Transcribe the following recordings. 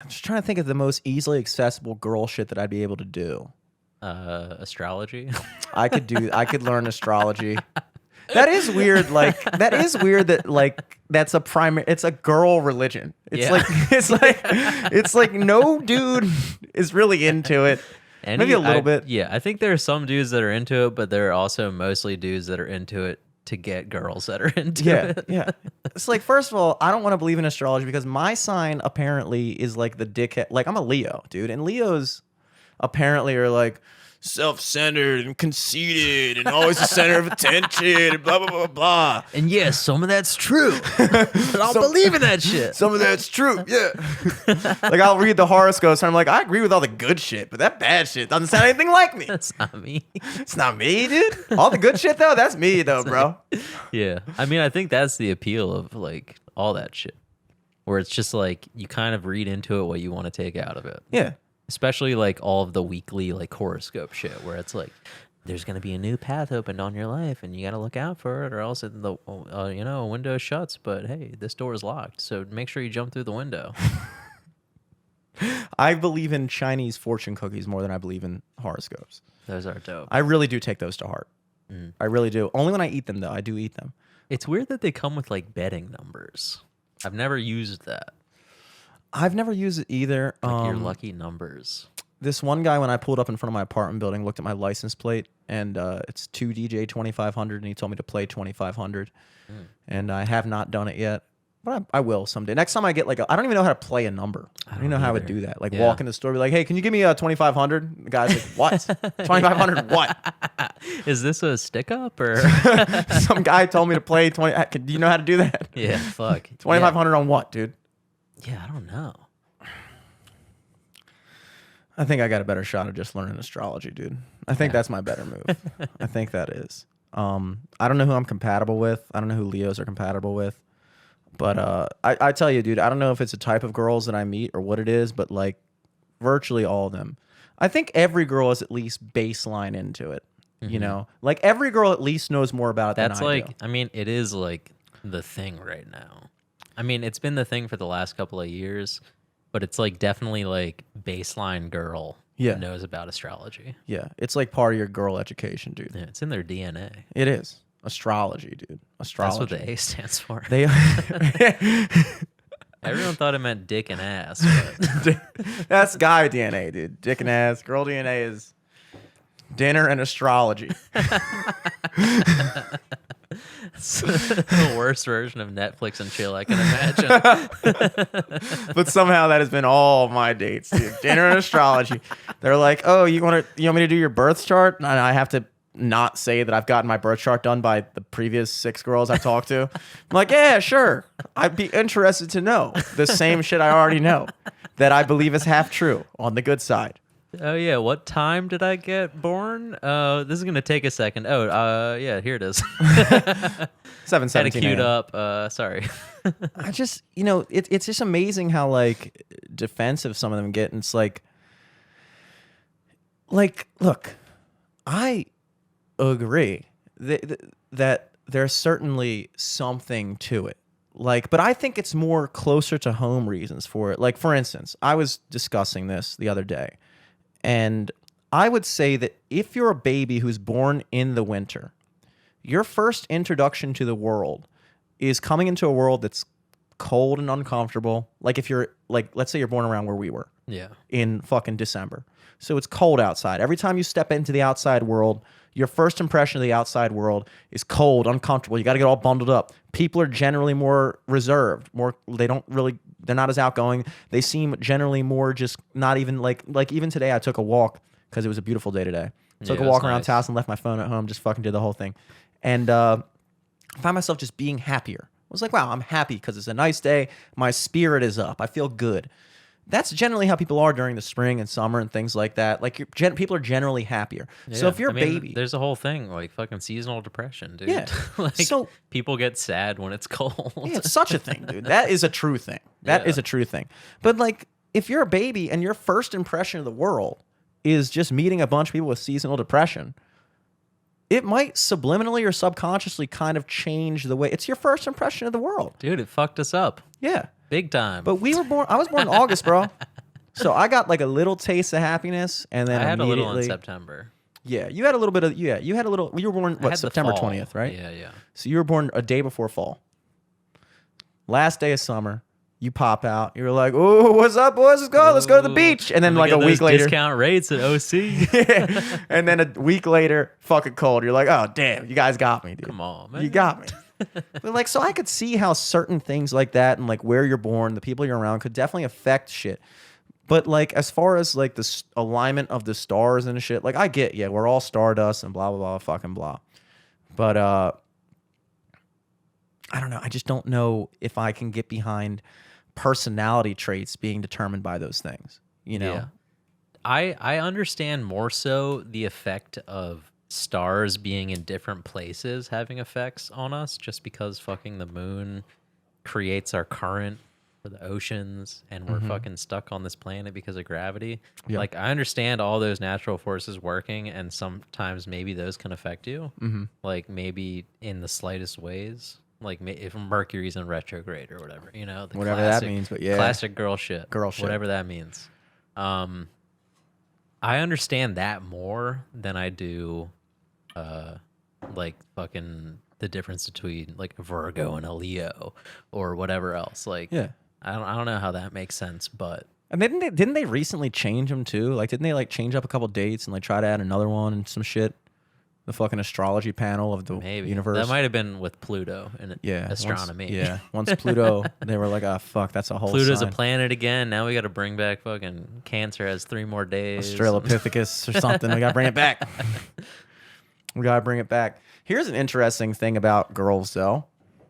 I'm just trying to think of the most easily accessible girl shit that I'd be able to do. Astrology. I could learn astrology. That is weird. Like that is weird that like that's a primary. It's a girl religion. It's like it's like no dude is really into it. Maybe a little bit. Yeah, I think there are some dudes that are into it, but there are also mostly dudes that are into it to get girls that are into it. Yeah. It's like, first of all, I don't want to believe in astrology because my sign apparently is like the dickhead. Like, I'm a Leo, dude, and Leos apparently are like self-centered and conceited and always the center of attention and blah blah blah blah. And yes, some of that's true. But I'll believe in that shit. Some of that's true, yeah. Like, I'll read the horoscopes and I'm like, I agree with all the good shit, but that bad shit doesn't sound anything like me. That's not me. It's not me, dude. All the good shit though, that's me though, bro. Yeah, I mean, I think that's the appeal of like all that shit, where it's just like you kind of read into it what you want to take out of it. Yeah. Especially like all of the weekly like horoscope shit where it's like there's going to be a new path opened on your life and you got to look out for it or else the a window shuts, but hey, this door is locked, so make sure you jump through the window. I believe in Chinese fortune cookies more than I believe in horoscopes. Those are dope. I really do take those to heart. I really do. Only when I eat them though. I do eat them. It's weird that they come with like betting numbers. I've never used that. I've never used it either. Like your lucky numbers. This one guy, when I pulled up in front of my apartment building, looked at my license plate, and it's 2DJ 2500, and he told me to play 2500. And I have not done it yet, but I will someday. Next time I get like I don't even know how to play a number. I don't even know how I would do that. Like walk in the store, be like, hey, can you give me a 2500? The guy's like, what? 2500 what? Is this a stick up or? Some guy told me to play 20. Do you know how to do that? Yeah, fuck. 2500 on what, dude? Yeah, I don't know. I think I got a better shot of just learning astrology, dude. I think that's my better move. I think that is. I don't know who I'm compatible with. I don't know who Leos are compatible with. But I tell you, dude, I don't know if it's a type of girls that I meet or what it is, but like virtually all of them. I think every girl is at least baseline into it. You know? Like every girl at least knows more about it than I do. I mean, it is like the thing right now. I mean, it's been the thing for the last couple of years, but it's like definitely like baseline girl knows about astrology. Yeah, it's like part of your girl education, dude. Yeah, it's in their DNA. It is. Astrology, dude. Astrology. That's what the A stands for. Everyone thought it meant dick and ass. But that's guy DNA, dude. Dick and ass. Girl DNA is dinner and astrology. It's the worst version of Netflix and chill I can imagine. But somehow that has been all my dates, dude. Dinner and astrology. They're like, oh, you want me to do your birth chart? And I have to not say that I've gotten my birth chart done by the previous 6 girls I've talked to. I'm like, yeah, sure. I'd be interested to know the same shit I already know that I believe is half true on the good side. Oh yeah, what time did I get born? This is gonna take a second. Oh, yeah, here it is. 7:17 Had it queued up. Sorry. I just, it's just amazing how like defensive some of them get, and it's like, look, I agree that there's certainly something to it. Like, but I think it's more closer to home reasons for it. Like, for instance, I was discussing this the other day. And I would say that if you're a baby who's born in the winter, your first introduction to the world is coming into a world that's cold and uncomfortable. Like if you're like, let's say you're born around where we were. Yeah. In fucking December. So it's cold outside. Every time you step into the outside world, your first impression of the outside world is cold, uncomfortable. You got to get all bundled up. People are generally more reserved. They're not as outgoing. They seem generally more just not even like even today I took a walk because it was a beautiful day today. Took a walk around town and left my phone at home, just fucking did the whole thing. And I found myself just being happier. I was like, wow, I'm happy because it's a nice day. My spirit is up. I feel good. That's generally how people are during the spring and summer and things like that. Like people are generally happier. Yeah. So if you're a baby, there's a whole thing like fucking seasonal depression, dude. Yeah. Like people get sad when it's cold. Yeah, it's such a thing, dude. That is a true thing. That is a true thing. But like if you're a baby and your first impression of the world is just meeting a bunch of people with seasonal depression, it might subliminally or subconsciously kind of change the way it's your first impression of the world. Dude, it fucked us up. Yeah. Big time. But I was born in August, bro. So I got like a little taste of happiness, and then I had a little in immediately. September. Yeah, you had a little bit of. Yeah, you had a little. You were born I had September the fall. 20th, right? Yeah, yeah. So you were born a day before fall. Last day of summer, you pop out. You're like, "Oh, what's up, boys? Let's go. Let's go to the beach." And then like a week later, discount rates at OC. and then a week later, fucking cold. You're like, "Oh, damn, you guys got me, dude. Come on, man. You got me." But like, so I could see how certain things like that and like where you're born, the people you're around could definitely affect shit. But like, as far as like the alignment of the stars and shit, like I get, yeah, we're all stardust and blah blah blah, fucking blah. But I don't know. I just don't know if I can get behind personality traits being determined by those things. You know? Yeah. I understand more so the effect of stars being in different places having effects on us, just because fucking the moon creates our current for the oceans and we're fucking stuck on this planet because of gravity. Yeah. Like, I understand all those natural forces working, and sometimes maybe those can affect you, like maybe in the slightest ways. Like if Mercury's in retrograde or whatever, you know, the Whatever that means, but yeah. classic girl shit, Girl shit. whatever that means. I understand that more than I do, like fucking the difference between like a Virgo and a Leo or whatever else. Like, Yeah. I don't know how that makes sense, but And didn't they recently change them too? Like, didn't they like change up a couple dates and like try to add another one and some shit? The fucking astrology panel of the maybe universe. that might have been with Pluto and yeah, astronomy. Once Pluto, they were like, "Ah, fuck, that's a whole." Pluto's sign. a planet again. Now we got to bring back fucking Cancer has 3 more days. Australopithecus or something. We gotta bring it back. We gotta bring it back. Here's an interesting thing about girls, though.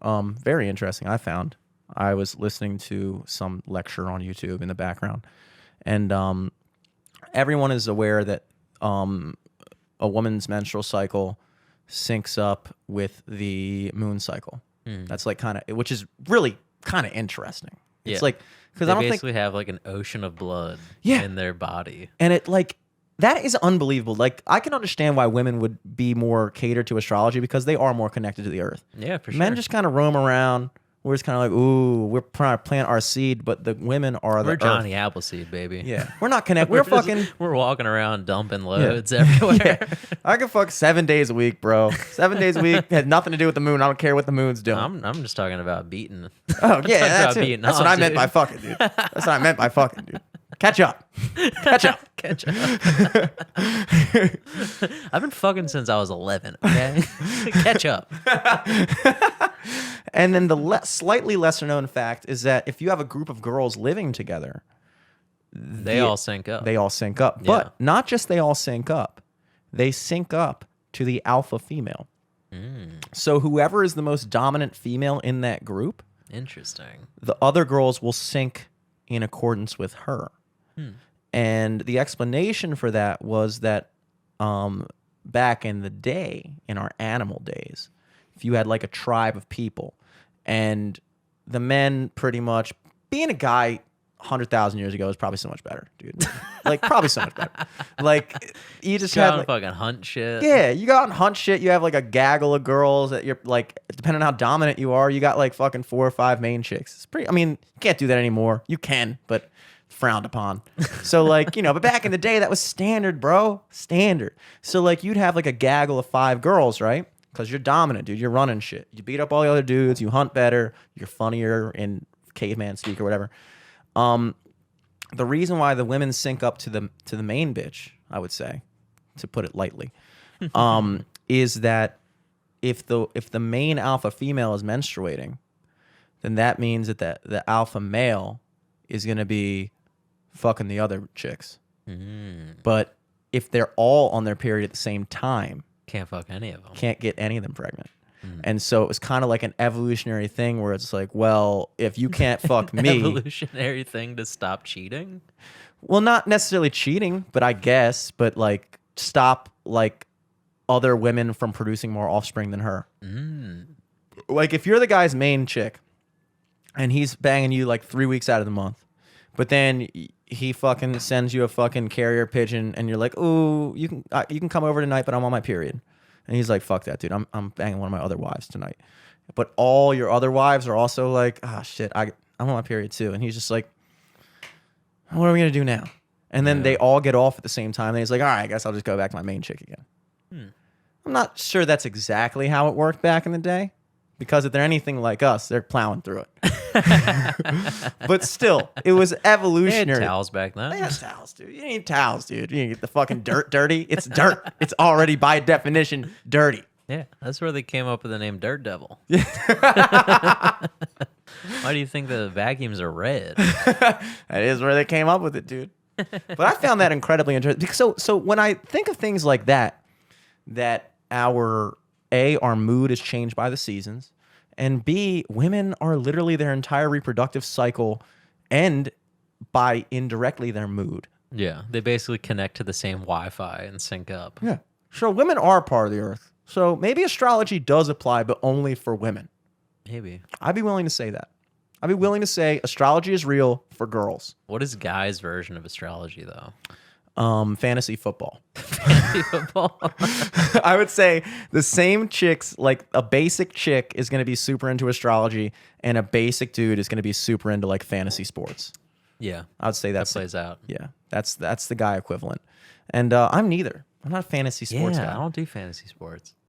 Very interesting. I found. I was listening to some lecture on YouTube in the background, and everyone is aware that a woman's menstrual cycle syncs up with the moon cycle. That's like kind of, which is really kind of interesting. It's Yeah. like, because They I don't think, basically have like an ocean of blood Yeah. in their body. and it like, that is unbelievable. Like, I can understand why women would be more catered to astrology because they are more connected to the earth. Yeah, for sure. Men just kind of roam around. We're just kind of like, ooh, we're trying to plant our seed, but the women are the We're earth. Johnny Appleseed, baby. Yeah, we're not connected. We're fucking. We're walking around dumping loads everywhere. Yeah. I can fuck 7 days a week, bro. 7 days a week had nothing to do with the moon. I don't care what the moon's doing. I'm just talking about beating. Oh yeah, that's about it. beating That's what off, I meant dude. by fucking, dude. That's what I meant by fucking, dude. Catch up. Catch up. Catch up. I've been fucking since I was 11. Okay, catch up. And then the slightly lesser known fact is that if you have a group of girls living together, They all sync up. they all sync up. Yeah. But not just they all sync up, they sync up to the alpha female. So whoever is the most dominant female in that group, Interesting. the other girls will sync in accordance with her. And the explanation for that was that back in the day, in our animal days, if you had like a tribe of people and the men pretty much, being a guy 100,000 years ago is probably so much better, dude. Like, probably so much better. Like, you just Go had out and like, fucking hunt shit. yeah, you go out and hunt shit. You have like a gaggle of girls that you're like, depending on how dominant you are, you got like fucking 4 or 5 main chicks. It's pretty, I mean, you can't do that anymore. You can, but frowned upon. So like, you know, but back in the day, that was standard, bro. Standard. So like, you'd have like a gaggle of 5 girls, right? Because you're dominant, dude. You're running shit. You beat up all the other dudes. You hunt better. You're funnier in caveman speak or whatever. The reason why the women sync up to the main bitch, I would say, to put it lightly, is that if the main alpha female is menstruating, then that means that the alpha male is gonna be fucking the other chicks. But if they're all on their period at the same time, Can't fuck any of them. can't get any of them pregnant. And so it was kind of like an evolutionary thing where it's like, well, if you can't fuck me, Evolutionary thing to stop cheating. well, not necessarily cheating, but I guess, but like stop like other women from producing more offspring than her. Like if you're the guy's main chick and he's banging you like 3 weeks out of the month, but then he fucking sends you a fucking carrier pigeon and you're like, ooh, you can come over tonight, but I'm on my period. And he's like, fuck that, dude. I'm banging one of my other wives tonight. But all your other wives are also like, ah, shit, I'm I'm on my period too. And he's just like, what are we going to do now? And then they all get off at the same time. And he's like, all right, I guess I'll just go back to my main chick again. I'm not sure that's exactly how it worked back in the day. Because if they're anything like us, they're plowing through it. But still, it was evolutionary. They had towels back then. They had towels, dude. You need towels, dude. You get the fucking dirt dirty. It's dirt. It's already by definition dirty. Yeah, that's where they came up with the name Dirt Devil. Why do you think the vacuums are red? That is where they came up with it, dude. But I found that incredibly interesting. So when I think of things like that our mood is changed by the seasons, and B, women are literally their entire reproductive cycle end by indirectly their mood. Yeah, they basically connect to the same Wi-Fi and sync up. Yeah. So women are part of the earth. So maybe astrology does apply, but only for women. Maybe. I'd be willing to say that. I'd be willing to say astrology is real for girls. What is guys' version of astrology, though? Fantasy football. Fantasy football. I would say the same chicks, like a basic chick is going to be super into astrology, and a basic dude is going to be super into like fantasy sports. Yeah, I would say that plays out. Yeah, that's the guy equivalent. And I'm neither. I'm not a fantasy sports guy. I don't do fantasy sports.